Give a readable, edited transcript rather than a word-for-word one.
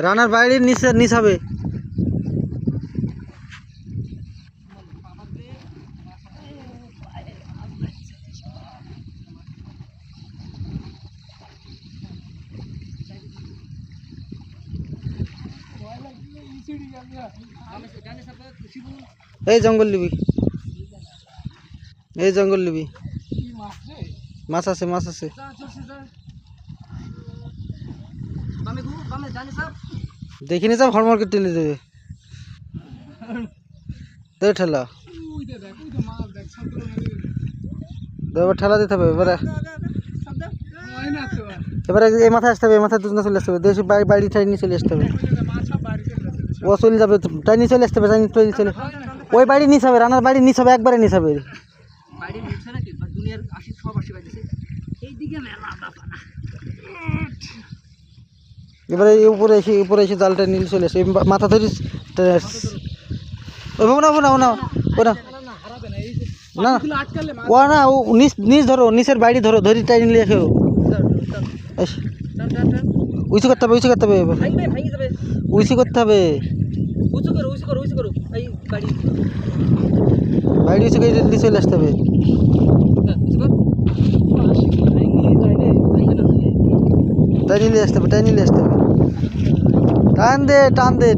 রানার বাড়ির নিচে নিচ হবে। এই জঙ্গল নিবি, এই জঙ্গল নিবি। মাছ আছে, মাছ আছে। দেখিনি সব হরমরকে টেনে দেবে। দে ঠেলা, এবার ঠেলা দিতে হবে। এবারে এবারে এই মাথায় আসতে হবে, এই মাথায় দুজনে চলে আসতে হবে। দেশে বাড়ি টাইনি চলে আসতে হবে। ও চলে যাবে, টাইনি চলে আসতে হবে। টাইনি চলে ওই বাড়ি নিচ হবে, রানার বাড়ি নিচ হবে, একবারে নিচ হবে। এবারে উপরে এসে জালটা নিয়ে চলে আসে, মাথা ধরিস। না না না না ও না, ও নিচ ধরো, নিচের বাড়ি ধরো, ধরি টাই নিলে এসো। উঁচু করতে হবে, উঁচু করতে হবে, উঁচু করতে হবে। বাড়ি উঁচু করে চলে আসতে হবে। টাই নিলে আসতে হবে, টাই নিলে আসতে হবে। টান দে, টান দে।